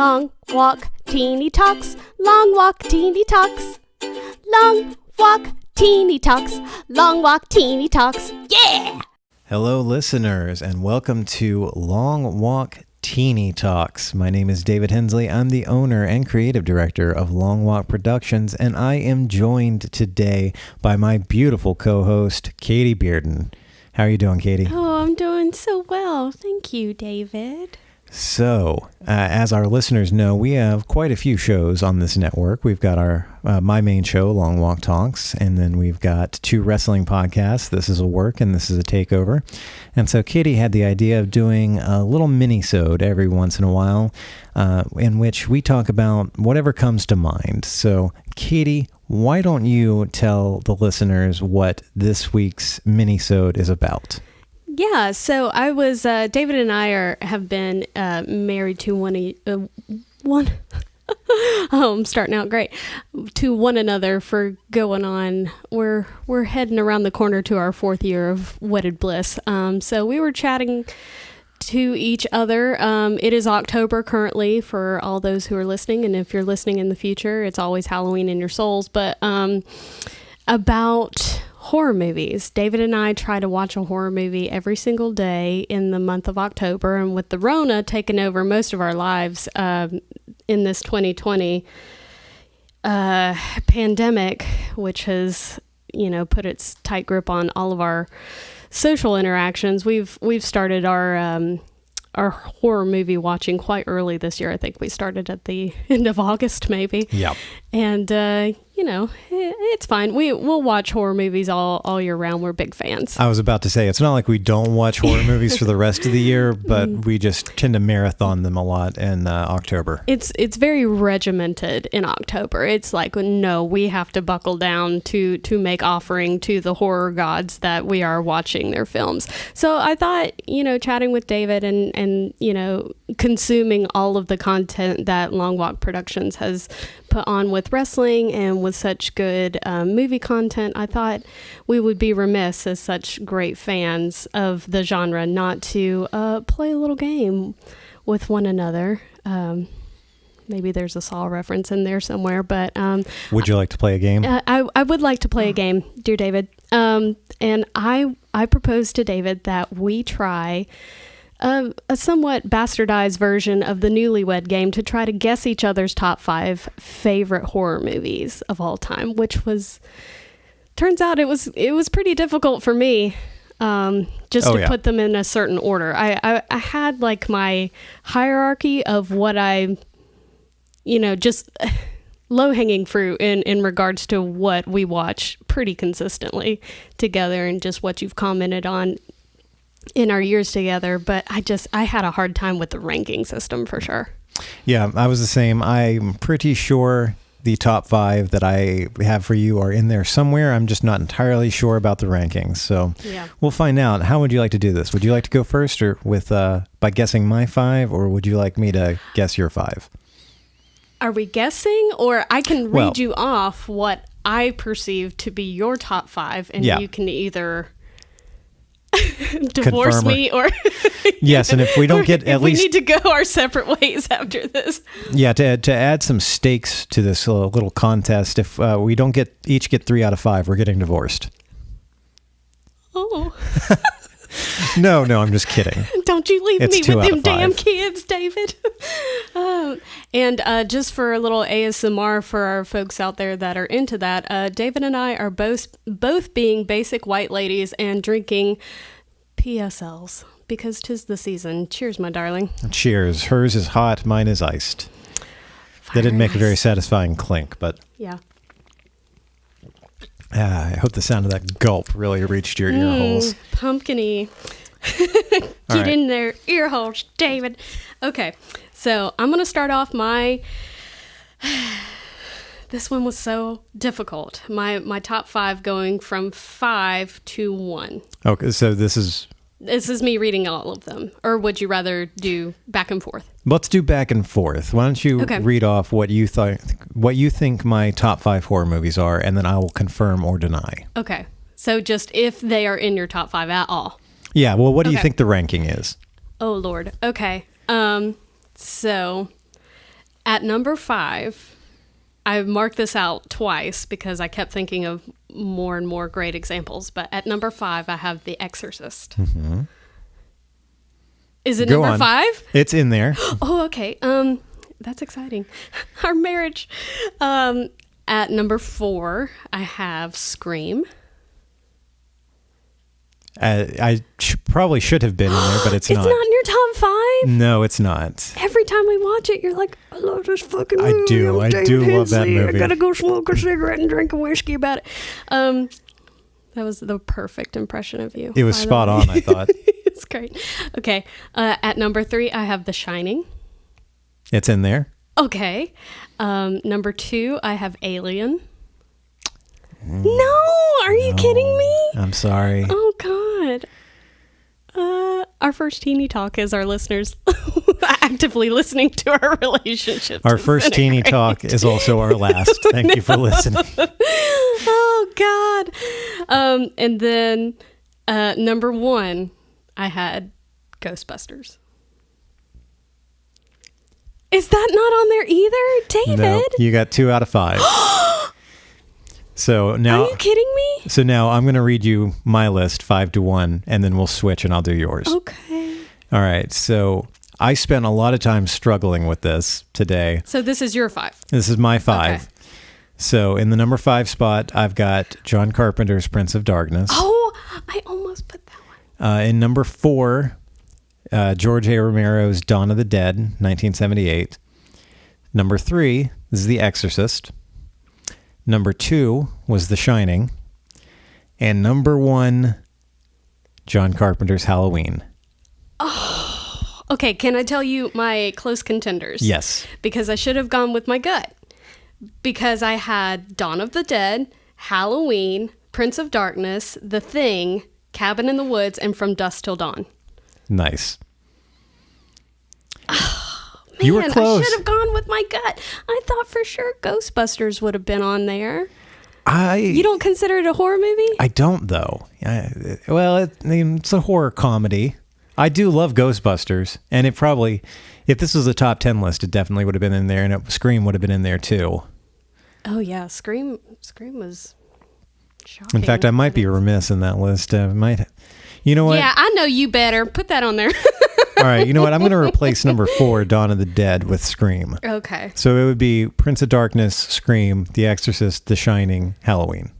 Long walk, teeny talks. Long walk, teeny talks. Long walk, teeny talks. Long walk, teeny talks. Yeah! Hello, listeners, and welcome to Long Walk Teeny Talks. My name is David Hensley. I'm the owner and creative director of Long Walk Productions, and I am joined today by my beautiful co-host, Katie Bearden. How are you doing, Katie? Oh, I'm doing so well. Thank you, David. So, as our listeners know, we have quite a few shows on this network. We've got our my main show, Long Walk Talks, and then we've got two wrestling podcasts. This is a work and this is a takeover. And so Katie had the idea of doing a little mini-sode every once in a while in which we talk about whatever comes to mind. So, Katie, why don't you tell the listeners what this week's mini-sode is about? Yeah, so I was, David and I have been married to I'm starting out great, to one another for going on, we're heading around the corner to our 4th year of wedded bliss. So we were chatting to each other. It is October currently for all those who are listening, and if you're listening in the future, it's always Halloween in your souls, but about horror movies. David and I try to watch a horror movie every single day in the month of October, and with the Rona taking over most of our lives in this 2020 pandemic, which has, put its tight grip on all of our social interactions, we've started our horror movie watching quite early this year. I think we started at the end of August, maybe. Yeah. And it's fine. We'll watch horror movies all year round. We're big fans. I was about to say, it's not like we don't watch horror movies for the rest of the year, but we just tend to marathon them a lot in October. It's very regimented in October. It's like, no, we have to buckle down to make offering to the horror gods that we are watching their films. So I thought, chatting with David and consuming all of the content that Long Walk Productions has put on with wrestling and with such good movie content, I thought we would be remiss as such great fans of the genre not to play a little game with one another. Maybe there's a Saw reference in there somewhere, but would you like to play a game? I would like to play a game, dear David. And I propose to David that we try a somewhat bastardized version of the Newlywed Game to try to guess each other's top 5 favorite horror movies of all time, which turns out it was pretty difficult for me to put them in a certain order. I had like my hierarchy of what I, just low-hanging fruit in regards to what we watch pretty consistently together and just what you've commented on in our years together, but I had a hard time with the ranking system for sure. Yeah, I was the same. I'm pretty sure the top 5 that I have for you are in there somewhere. I'm just not entirely sure about the rankings. So We'll find out. How would you like to do this? Would you like to go first or with by guessing my 5, or would you like me to guess your 5? Are we guessing, or I can read you off what I perceive to be your top 5 and you can either divorce me or yes, and if we don't get at least we need to go our separate ways after this. Yeah, to add some stakes to this little contest, if we don't each get 3 out of 5, we're getting divorced. Oh. No, I'm just kidding. Don't you leave It's me with 2 them out of 5. damn kids, David. And just for a little ASMR for our folks out there that are into that, David and I are both being basic white ladies and drinking PSLs because 'tis the season. Cheers, my darling. Cheers. Hers is hot, mine is iced. That didn't make a very satisfying clink, but yeah. I hope the sound of that gulp really reached your ear holes. Pumpkin-y. Get in there, ear holes, David. Okay, so I'm going to start off this one was so difficult. My top 5 going from 5 to 1. Okay, so this is me reading all of them. Or would you rather do back and forth? Let's do back and forth. Why don't you read off what you think my top 5 horror movies are, and then I will confirm or deny. Okay, so just if they are in your top 5 at all. Yeah, well, what do you think the ranking is? Oh, Lord. Okay. So At number 5, I marked this out twice because I kept thinking of more and more great examples. But at number 5, I have The Exorcist. Mm-hmm. Is it Go number on. 5? It's in there. Oh, okay. That's exciting. Our marriage. At number 4, I have Scream. I probably should have been in there, but it's not. It's not in your top 5? No, it's not. Every time we watch it, you're like, I love this fucking movie. I do. I'm I David do love Hensley. that movie. I gotta go smoke a cigarette and drink a whiskey about it. That was the perfect impression of you. It was spot on, I thought. It's great. Okay. At number 3, I have The Shining. It's in there. Okay. Number 2, I have Alien. No, are you kidding me? I'm sorry. Oh, God. Our first teeny talk is our listeners actively listening to our relationship. Our first teeny talk is also our last. Thank you for listening. Oh, God. And then number 1, I had Ghostbusters. Is that not on there either, David? No, you got 2 out of 5. So now, are you kidding me? So now I'm going to read you my list 5-1, and then we'll switch and I'll do yours. Okay. All right. So I spent a lot of time struggling with this today. So this is your 5. This is my 5. Okay. So in the number 5 spot, I've got John Carpenter's Prince of Darkness. Oh, I almost put that one. In number 4, George A. Romero's Dawn of the Dead, 1978. Number 3 is The Exorcist. Number 2 was The Shining. And number 1, John Carpenter's Halloween. Oh, okay. Can I tell you my close contenders? Yes. Because I should have gone with my gut. Because I had Dawn of the Dead, Halloween, Prince of Darkness, The Thing, Cabin in the Woods, and From Dusk Till Dawn. Nice. Man, you were close. I should have gone with my gut. I thought for sure Ghostbusters would have been on there. You don't consider it a horror movie? I don't, though. It's a horror comedy. I do love Ghostbusters, and it probably, if this was a top 10 list, it definitely would have been in there, and Scream would have been in there too. Oh yeah, Scream was shocking. In fact, I might be remiss in that list. You know what? Yeah, I know you better. Put that on there. All right, you know what? I'm going to replace number 4, Dawn of the Dead, with Scream. Okay. So it would be Prince of Darkness, Scream, The Exorcist, The Shining, Halloween.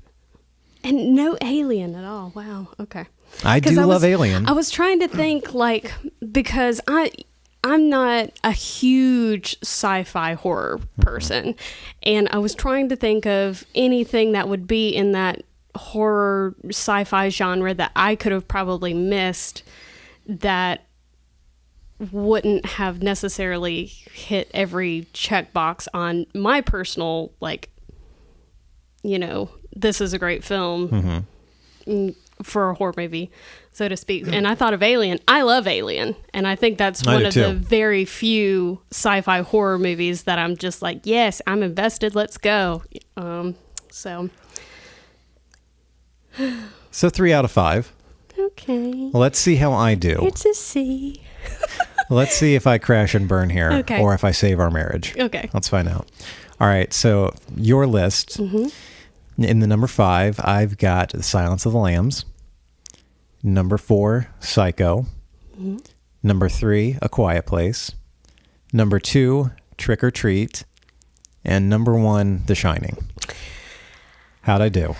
And no Alien at all. Wow. Okay. I do love Alien. I was trying to think, like, because I'm not a huge sci-fi horror person, and I was trying to think of anything that would be in that horror sci-fi genre that I could have probably missed that wouldn't have necessarily hit every checkbox on my personal, like, this is a great film for a horror movie, so to speak. And I thought of Alien. I love Alien, and I think that's one of the very few sci-fi horror movies that I'm just like, yes, I'm invested, let's go. So 3 out of 5. Okay. Well, let's see how I do. It's a C. Let's see if I crash and burn here, Okay. or if I save our marriage. Okay. Let's find out. All right, so your list. In the number 5, I've got The Silence of the Lambs. Number 4, Psycho. Number 3, A Quiet Place. Number 2, Trick or Treat. And number 1, The Shining. How'd I do?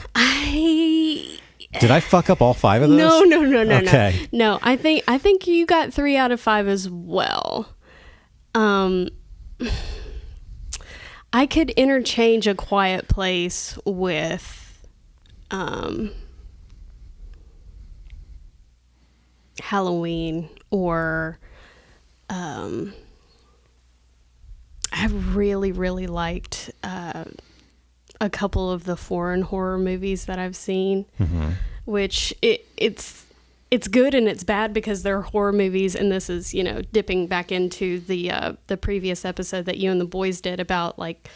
Did I fuck up all 5 of those? No. Okay. No, I think you got 3 out of 5 as well. I could interchange A Quiet Place with Halloween, or I really, really liked a couple of the foreign horror movies that I've seen, which it's good and it's bad because they're horror movies, and this is, dipping back into the previous episode that you and the boys did about, like,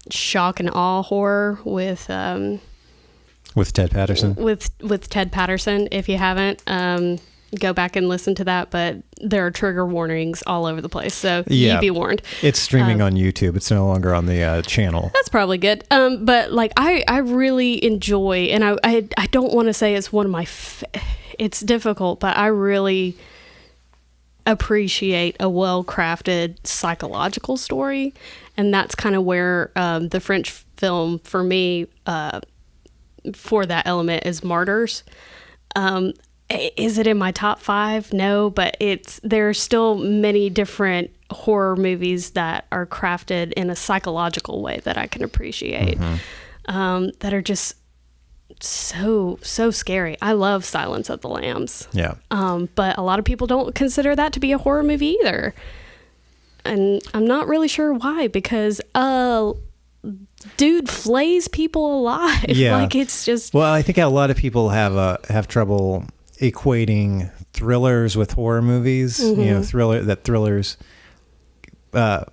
shock and awe horror with Ted Patterson. With Ted Patterson, if you haven't. go back and listen to that, but there are trigger warnings all over the place, so Yeah. you be warned. It's streaming on YouTube. It's no longer on the channel. That's probably good. But like I really enjoy, and I don't want to say it's one of my it's difficult, but I really appreciate a well-crafted psychological story, and that's kind of where the French film for me for that element is Martyrs. Is it in my top 5? No, but there's still many different horror movies that are crafted in a psychological way that I can appreciate, that are just so scary. I love Silence of the Lambs. Yeah. But a lot of people don't consider that to be a horror movie either. And I'm not really sure why, because dude flays people alive. Yeah. Like, it's just... Well, I think a lot of people have trouble equating thrillers with horror movies. You know, thrillers... a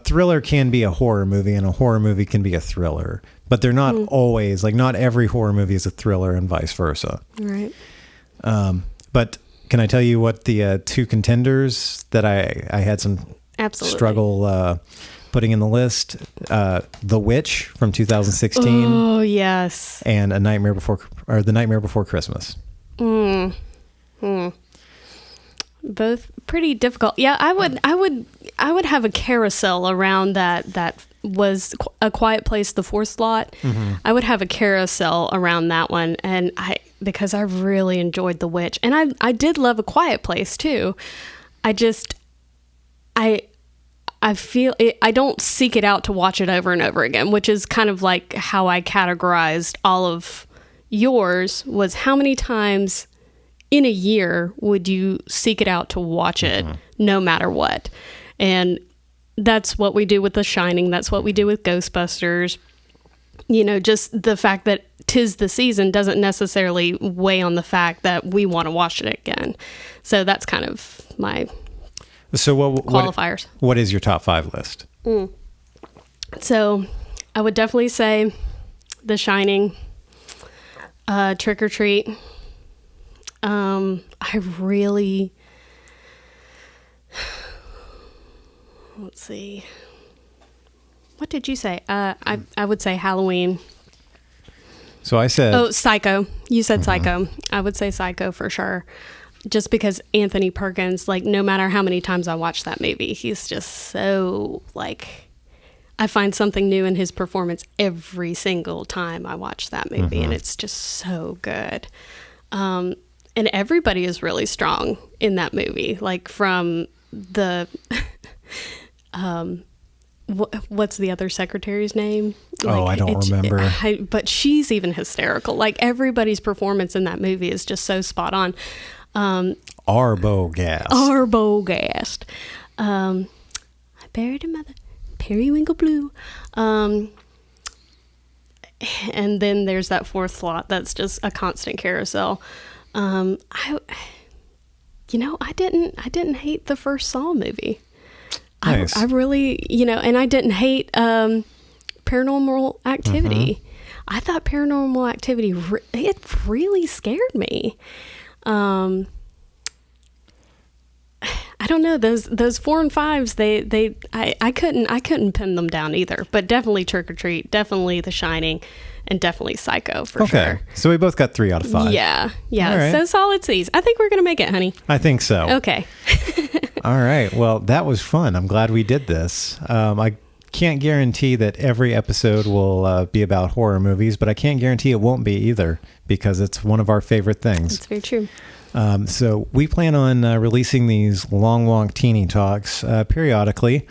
thriller can be a horror movie, and a horror movie can be a thriller. But they're not always, like, not every horror movie is a thriller and vice versa. Right. But can I tell you what the 2 contenders that I had some Absolutely. struggle putting in the list? The Witch from 2016. Oh, yes. And The Nightmare Before Christmas. Both pretty difficult. Yeah, I would have a carousel around that was A Quiet Place, the 4th slot. I would have a carousel around that one, and because I really enjoyed The Witch, and I did love A Quiet Place too. I feel it, I don't seek it out to watch it over and over again, which is kind of like how I categorized all of yours, was how many times in a year would you seek it out to watch it no matter what? And that's what we do with The Shining. That's what we do with Ghostbusters. You know, just the fact that 'tis the season doesn't necessarily weigh on the fact that we want to watch it again. So that's kind of my qualifiers. What is your top 5 list? So I would definitely say The Shining, Trick or Treat. I really, let's see, what did you say? I would say Halloween. So I said... Psycho. You said Psycho. I would say Psycho for sure. Just because Anthony Perkins, like, no matter how many times I watch that movie, he's just so, like, I find something new in his performance every single time I watch that movie, and it's just so good. And everybody is really strong in that movie, like, from the what's the other secretary's name? I don't remember. But she's even hysterical. Like, everybody's performance in that movie is just so spot on. Arbogast. I buried a mother, periwinkle blue. And then there's that 4th slot that's just a constant carousel. I didn't hate the first Saw movie. Nice. I really, and I didn't hate Paranormal Activity. I thought Paranormal Activity, it really scared me. I don't know, those 4 and 5s, I couldn't pin them down either, but definitely Trick or Treat, definitely The Shining, and definitely Psycho for sure. Okay, so we both got 3 out of 5. Yeah. Right. So solid C's. I think we're gonna make it, honey. I think so. Okay. All right. Well, that was fun. I'm glad we did this. I can't guarantee that every episode will be about horror movies, but I can't guarantee it won't be either, because it's one of our favorite things. That's very true. So we plan on releasing these Long Walk Teeny Talks periodically,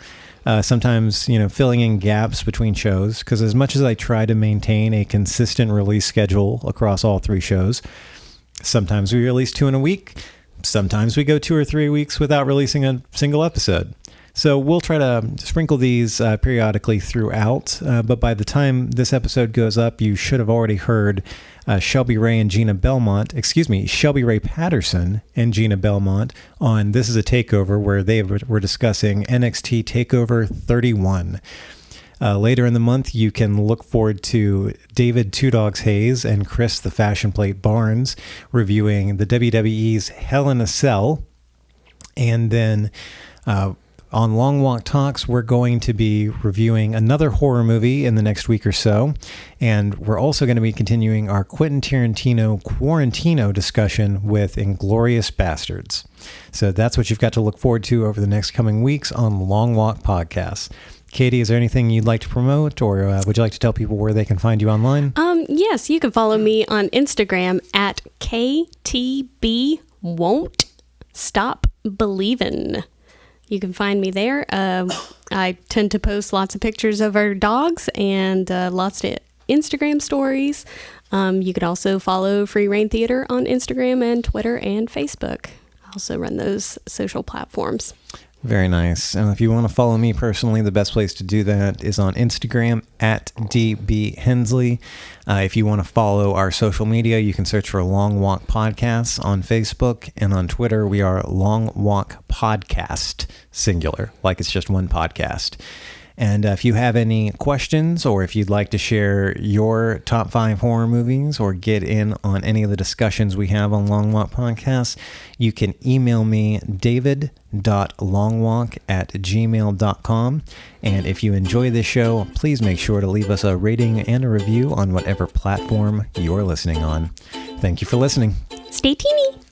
sometimes, filling in gaps between shows, because as much as I try to maintain a consistent release schedule across all 3 shows, sometimes we release 2 in a week. Sometimes we go 2 or 3 weeks without releasing a single episode. So we'll try to sprinkle these periodically throughout, but by the time this episode goes up, you should have already heard Shelby Ray Patterson and Gina Belmont on This Is a Takeover, where they were discussing NXT TakeOver 31. Later in the month, you can look forward to David Two Dogs Hayes and Chris the Fashion Plate Barnes reviewing the WWE's Hell in a Cell. And then on Long Walk Talks, we're going to be reviewing another horror movie in the next week or so. And we're also going to be continuing our Quentin Tarantino Quarantino discussion with Inglourious Bastards. So that's what you've got to look forward to over the next coming weeks on Long Walk Podcasts. Katie, is there anything you'd like to promote, or would you like to tell people where they can find you online? Yes, you can follow me on Instagram at KTB.Won'tStopBelievin'. You can find me there. I tend to post lots of pictures of our dogs and lots of Instagram stories. You can also follow Free Reign Theater on Instagram and Twitter and Facebook. I also run those social platforms. Very nice. And if you want to follow me personally, the best place to do that is on Instagram at DB Hensley. If you want to follow our social media, you can search for Long Walk Podcasts on Facebook, and on Twitter, we are Long Walk Podcast, singular, like it's just one podcast. And if you have any questions, or if you'd like to share your top 5 horror movies or get in on any of the discussions we have on Long Walk Podcasts, you can email me, david.longwalk@gmail.com. And if you enjoy this show, please make sure to leave us a rating and a review on whatever platform you're listening on. Thank you for listening. Stay teeny.